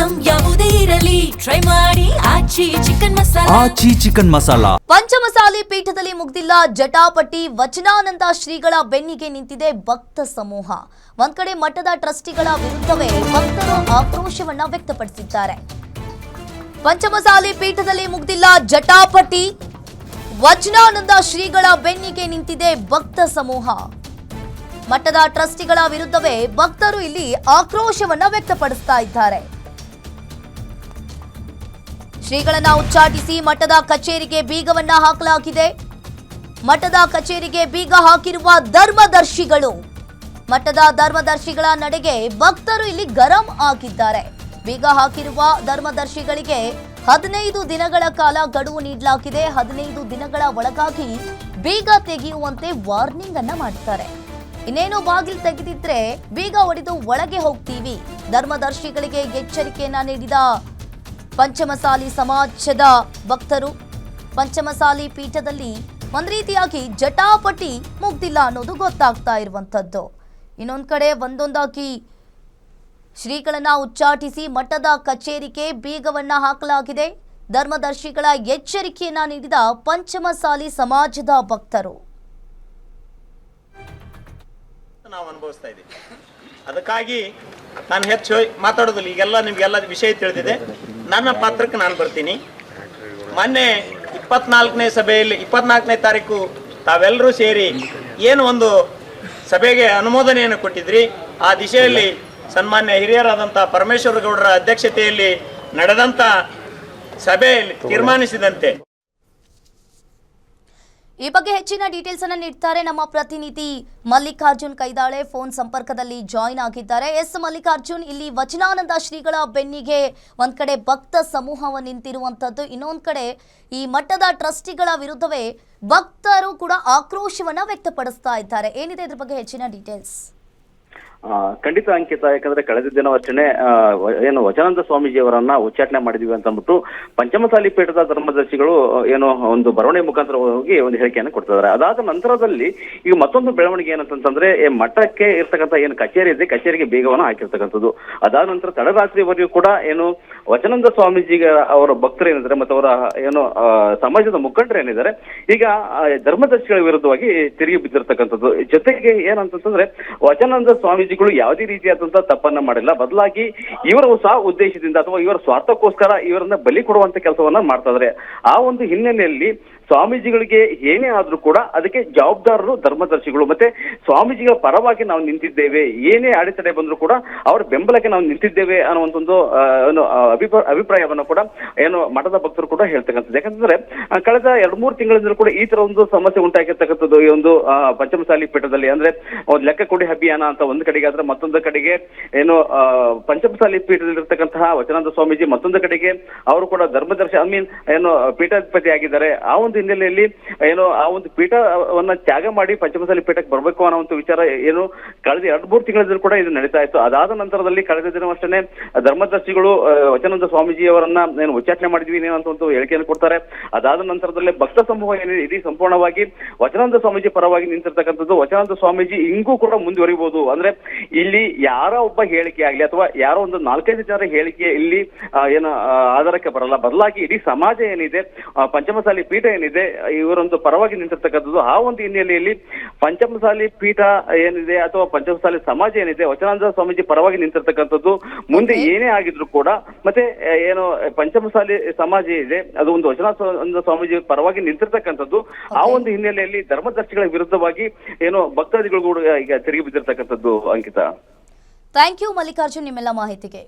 Item ಯಾವುದೇ ಇರಲಿ try ಮಾಡಿ ಆಚಿ ಚಿಕನ್ ಮಸಾಲಾ. ಪಂಚಮಸಾಲಿ ಪೀಠದಲ್ಲಿ ಮುಗ್ದಿಲ್ಲ ಜಟಾಪಟಿ. ವಚನಾನಂದ ಶ್ರೀಗಳ ಬೆನ್ನಿಗೆ ನಿಂತಿದೆ ಭಕ್ತ ಸಮೂಹ. ಒಂದ್ ಕಡೆ ಮಠದ ಟ್ರಸ್ಟಿಗಳ ವಿರುದ್ಧವೇ ಭಕ್ತರು ಆಕ್ರೋಶವನ್ನ ವ್ಯಕ್ತಪಡಿಸಿದ್ದಾರೆ. ಪಂಚಮಸಾಲಿ ಪೀಠದಲ್ಲಿ ಮುಗ್ದಿಲ್ಲ ಜಟಾಪಟಿ. ವಚನಾನಂದ ಶ್ರೀಗಳ ಬೆನ್ನಿಗೆ ನಿಂತಿದೆ ಭಕ್ತ ಸಮೂಹ. ಮಠದ ಟ್ರಸ್ಟಿಗಳ ವಿರುದ್ಧವೇ ಭಕ್ತರು ಇಲ್ಲಿ ಆಕ್ರೋಶವನ್ನ ವ್ಯಕ್ತಪಡಿಸ್ತಾ ಇದ್ದಾರೆ. ಶ್ರೀಗಳನ್ನ ಉಚ್ಚಾಟಿಸಿ ಮಠದ ಕಚೇರಿಗೆ ಬೀಗವನ್ನ ಹಾಕಲಾಗಿದೆ. ಮಠದ ಕಚೇರಿಗೆ ಬೀಗ ಹಾಕಿರುವ ಧರ್ಮದರ್ಶಿಗಳು, ಮಠದ ಧರ್ಮದರ್ಶಿಗಳ ನಡೆಗೆ ಭಕ್ತರು ಇಲ್ಲಿ ಗರಂ ಆಗಿದ್ದಾರೆ. ಬೀಗ ಹಾಕಿರುವ ಧರ್ಮದರ್ಶಿಗಳಿಗೆ 15 ದಿನಗಳ ಕಾಲ ಗಡುವು ನೀಡಲಾಗಿದೆ. 15 ದಿನಗಳ ಒಳಗಾಗಿ ಬೀಗ ತೆಗೆಯುವಂತೆ ವಾರ್ನಿಂಗ್ ಅನ್ನ ಮಾಡ್ತಾರೆ. ಇನ್ನೇನು ಬಾಗಿಲು ತೆಗೆದಿದ್ರೆ ಬೀಗ ಹೊಡೆದು ಒಳಗೆ ಹೋಗ್ತೀವಿ. ಧರ್ಮದರ್ಶಿಗಳಿಗೆ ಎಚ್ಚರಿಕೆಯನ್ನ ನೀಡಿದ ಪಂಚಮಸಾಲಿ ಸಮಾಜದ ಭಕ್ತರು. ಪಂಚಮಸಾಲಿ ಪೀಠದಲ್ಲಿ ಒಂದ್ ರೀತಿಯಾಗಿ ಜಟಾಪಟಿ ಮುಗ್ದಿಲ್ಲ ಅನ್ನೋದು ಗೊತ್ತಾಗ್ತಾ ಇರುವಂತದ್ದು. ಇನ್ನೊಂದ್ ಕಡೆ ಒಂದೊಂದಾಗಿ ಶ್ರೀಗಳನ್ನ ಉಚ್ಚಾಟಿಸಿ ಮಠದ ಕಚೇರಿಗೆ ಬೀಗವನ್ನ ಹಾಕಲಾಗಿದೆ. ಧರ್ಮದರ್ಶಿಗಳ ಎಚ್ಚರಿಕೆಯನ್ನ ನೀಡಿದ ಪಂಚಮಸಾಲಿ ಸಮಾಜದ ಭಕ್ತರು. ನಾವು ಅನುಭವಿಸ್ತಾ ಇದ್ದೀವಿ. ಅದಕ್ಕಾಗಿ ನಾನು ಹೆಚ್ಚು ಮಾತಾಡೋದಿಲ್ಲ. ಈಗೆಲ್ಲ ನಿಮ್ಗೆಲ್ಲ ವಿಷಯ ತಿಳಿದಿದೆ. ನನ್ನ ಪಾತ್ರಕ್ಕೆ ನಾನು ಬರ್ತೀನಿ. ಮೊನ್ನೆ 24ನೇ ಸಭೆಯಲ್ಲಿ 24ನೇ ತಾರೀಕು ತಾವೆಲ್ಲರೂ ಸೇರಿ ಏನು ಒಂದು ಸಭೆಗೆ ಅನುಮೋದನೆಯನ್ನು ಕೊಟ್ಟಿದ್ರಿ. ಆ ದಿಶೆಯಲ್ಲಿ ಸನ್ಮಾನ್ಯ ಹಿರಿಯರಾದಂಥ ಪರಮೇಶ್ವರ ಗೌಡರ ಅಧ್ಯಕ್ಷತೆಯಲ್ಲಿ ನಡೆದಂಥ ಸಭೆಯಲ್ಲಿ ತೀರ್ಮಾನಿಸಿದಂತೆ ಈ ಬಗ್ಗೆ ಹೆಚ್ಚಿನ ಡೀಟೇಲ್ಸ್ ಅನ್ನು ನೀಡ್ತಾರೆ ನಮ್ಮ ಪ್ರತಿನಿಧಿ ಮಲ್ಲಿಕಾರ್ಜುನ್ ಕೈದಾಳೆ. ಫೋನ್ ಸಂಪರ್ಕದಲ್ಲಿ ಜಾಯಿನ್ ಆಗಿದ್ದಾರೆ. ಎಸ್ ಮಲ್ಲಿಕಾರ್ಜುನ್, ಇಲ್ಲಿ ವಚನಾನಂದ ಶ್ರೀಗಳ ಬೆನ್ನಿಗೆ ಒಂದ್ ಕಡೆ ಭಕ್ತ ಸಮೂಹ ನಿಂತಿರುವಂತದ್ದು, ಇನ್ನೊಂದ್ ಕಡೆ ಈ ಮಠದ ಟ್ರಸ್ಟಿಗಳ ವಿರುದ್ಧವೇ ಭಕ್ತರು ಕೂಡ ಆಕ್ರೋಶವನ್ನ ವ್ಯಕ್ತಪಡಿಸ್ತಾ ಇದ್ದಾರೆ. ಏನಿದೆ ಇದ್ರ ಬಗ್ಗೆ ಹೆಚ್ಚಿನ ಡೀಟೇಲ್ಸ್? ಖಂಡಿತ ಅಂಕಿತ, ಯಾಕಂದ್ರೆ ಕಳೆದ ದಿನವಷ್ಟೇ ಏನು ವಚನಾನಂದ ಸ್ವಾಮೀಜಿ ಅವರನ್ನ ಉಚ್ಚಾಟನೆ ಮಾಡಿದೀವಿ ಅಂತ ಅಂದ್ಬಿಟ್ಟು ಪಂಚಮಸಾಲಿ ಪೀಠದ ಧರ್ಮದರ್ಶಿಗಳು ಏನು ಒಂದು ಬರವಣೆ ಮುಖಾಂತರ ಹೋಗಿ ಒಂದು ಹೇಳಿಕೆಯನ್ನು ಕೊಡ್ತಿದ್ದಾರೆ. ಅದಾದ ನಂತರದಲ್ಲಿ ಈಗ ಮತ್ತೊಂದು ಬೆಳವಣಿಗೆ ಏನಂತಂದ್ರೆ ಮಠಕ್ಕೆ ಇರ್ತಕ್ಕಂಥ ಏನು ಕಚೇರಿ ಇದೆ, ಕಚೇರಿಗೆ ಬೀಗವನ್ನು ಹಾಕಿರ್ತಕ್ಕಂಥದ್ದು. ಅದಾದ ನಂತರ ತಡರಾತ್ರಿವರೆಗೂ ಕೂಡ ಏನು ವಚನಾನಂದ ಸ್ವಾಮೀಜಿಗೆ ಅವರ ಭಕ್ತರು ಏನಿದ್ದಾರೆ ಮತ್ತು ಅವರ ಏನು ಸಮಾಜದ ಮುಖಂಡರು ಏನಿದ್ದಾರೆ ಈಗ ಧರ್ಮದರ್ಶಿಗಳ ವಿರುದ್ಧವಾಗಿ ತಿರುಗಿ ಬಿದ್ದಿರ್ತಕ್ಕಂಥದ್ದು. ಜೊತೆಗೆ ಏನಂತಂದ್ರೆ ವಚನಾನಂದ ಸ್ವಾಮೀಜಿಗಳು ಯಾವುದೇ ರೀತಿಯಾದಂತಹ ತಪ್ಪನ್ನ ಮಾಡಿಲ್ಲ, ಬದಲಾಗಿ ಇವರು ಸಹ ಉದ್ದೇಶದಿಂದ ಅಥವಾ ಇವರ ಸ್ವಾರ್ಥಕ್ಕೋಸ್ಕರ ಇವರನ್ನ ಬಲಿ ಕೊಡುವಂತ ಕೆಲಸವನ್ನ ಮಾಡ್ತಾ ಇದ್ದಾರೆ. ಆ ಒಂದು ಹಿನ್ನೆಲೆಯಲ್ಲಿ ಸ್ವಾಮೀಜಿಗಳಿಗೆ ಏನೇ ಆದ್ರೂ ಕೂಡ ಅದಕ್ಕೆ ಜವಾಬ್ದಾರರು ಧರ್ಮದರ್ಶಿಗಳು. ಮತ್ತೆ ಸ್ವಾಮೀಜಿಗಳ ಪರವಾಗಿ ನಾವು ನಿಂತಿದ್ದೇವೆ, ಏನೇ ಅಡೆತಡೆ ಬಂದ್ರು ಕೂಡ ಅವರ ಬೆಂಬಲಕ್ಕೆ ನಾವು ನಿಂತಿದ್ದೇವೆ ಅನ್ನುವಂಥದ್ದು ಅಭಿಪ್ರಾಯವನ್ನು ಕೂಡ ಏನು ಮಠದ ಭಕ್ತರು ಕೂಡ ಹೇಳ್ತಕ್ಕಂಥದ್ದು. ಯಾಕಂತಂದ್ರೆ ಕಳೆದ 2-3 ತಿಂಗಳಿಂದ ಕೂಡ ಈ ತರ ಒಂದು ಸಮಸ್ಯೆ ಉಂಟಾಗಿರ್ತಕ್ಕಂಥದ್ದು ಈ ಒಂದು ಪಂಚಮಸಾಲಿ ಪೀಠದಲ್ಲಿ. ಅಂದ್ರೆ ಒಂದು ಲೆಕ್ಕ ಕೊಡಿ ಅಭಿಯಾನ ಅಂತ ಒಂದು ಕಡೆಗೆ ಆದ್ರೆ, ಮತ್ತೊಂದು ಕಡೆಗೆ ಏನು ಪಂಚಮಸಾಲಿ ಪೀಠದಲ್ಲಿರ್ತಕ್ಕಂತಹ ವಚನಾನಂದ ಸ್ವಾಮೀಜಿ ಮತ್ತೊಂದು ಕಡೆಗೆ ಅವರು ಕೂಡ ಧರ್ಮದರ್ಶಿ ಏನು ಪೀಠಾಧಿಪತಿ ಆಗಿದ್ದಾರೆ. ಆ ಒಂದು ಹಿನ್ನೆಲೆಯಲ್ಲಿ ಏನು ಆ ಒಂದು ಪೀಠವನ್ನ ತ್ಯಾಗ ಮಾಡಿ ಪಂಚಮಸಾಲಿ ಪೀಠಕ್ಕೆ ಬರಬೇಕು ಅನ್ನೋ ಒಂದು ವಿಚಾರ ಏನು ಕಳೆದ 2-3 ತಿಂಗಳಿಂದ ಕೂಡ ಇದು ನಡೀತಾ ಇತ್ತು. ಅದಾದ ನಂತರದಲ್ಲಿ ಕಳೆದ ದಿನವಷ್ಟೇ ಧರ್ಮದರ್ಶಿಗಳು ವಚನಾನಂದ ಸ್ವಾಮೀಜಿ ಅವರನ್ನ ಏನು ಉಚ್ಚಾಟನೆ ಮಾಡಿದ್ವಿ ಅಂತ ಒಂದು ಹೇಳಿಕೆಯನ್ನು ಕೊಡ್ತಾರೆ. ಅದಾದ ನಂತರದಲ್ಲಿ ಭಕ್ತ ಸಮೂಹ ಏನಿದೆ ಇಡೀ ಸಂಪೂರ್ಣವಾಗಿ ವಚನಾನಂದ ಸ್ವಾಮೀಜಿ ಪರವಾಗಿ ನಿಂತಿರ್ತಕ್ಕಂಥದ್ದು. ವಚನಾನಂದ ಸ್ವಾಮೀಜಿ ಹಿಂಗೂ ಕೂಡ ಮುಂದುವರಿಬಹುದು. ಅಂದ್ರೆ ಇಲ್ಲಿ ಯಾರ ಒಬ್ಬ ಹೇಳಿಕೆ ಆಗ್ಲಿ ಅಥವಾ ಯಾರೋ ಒಂದು 4-5 ಜನರ ಹೇಳಿಕೆ ಇಲ್ಲಿ ಏನು ಆಧಾರಕ್ಕೆ ಬರಲ್ಲ, ಬದಲಾಗಿ ಇಡೀ ಸಮಾಜ ಏನಿದೆ, ಪಂಚಮಸಾಲಿ ಪೀಠ ಏನಿದೆ, ಇವರೊಂದು ಪರವಾಗಿ ನಿಂತಿರ್ತಕ್ಕಂಥದ್ದು. ಆ ಒಂದು ಹಿನ್ನೆಲೆಯಲ್ಲಿ ಪಂಚಮಸಾಲಿ ಪೀಠ ಏನಿದೆ ಅಥವಾ ಪಂಚಮಸಾಲಿ ಸಮಾಜ ಏನಿದೆ ವಚನಾನಂದ ಸ್ವಾಮೀಜಿ ಪರವಾಗಿ ನಿಂತಿರ್ತಕ್ಕಂಥದ್ದು. ಮುಂದೆ ಏನೇ ಆಗಿದ್ರು ಕೂಡ ಮತ್ತೆ ಏನು ಪಂಚಮಸಾಲಿ ಸಮಾಜ ಇದೆ ಅದು ಒಂದು ವಚನಾನಂದ ಸ್ವಾಮೀಜಿ ಪರವಾಗಿ ನಿಂತಿರ್ತಕ್ಕಂಥದ್ದು. ಆ ಒಂದು ಹಿನ್ನೆಲೆಯಲ್ಲಿ ಧರ್ಮದರ್ಶಿಗಳ ವಿರುದ್ಧವಾಗಿ ಏನು ಭಕ್ತಾದಿಗಳು ಕೂಡ ಈಗ ತಿರುಗಿ ಬಿದ್ದಿರ್ತಕ್ಕಂಥದ್ದು. ಅಂಕಿತ, ಥ್ಯಾಂಕ್ ಯು ಮಲ್ಲಿಕಾರ್ಜುನ್ ನಿಮ್ಮೆಲ್ಲ ಮಾಹಿತಿಗೆ.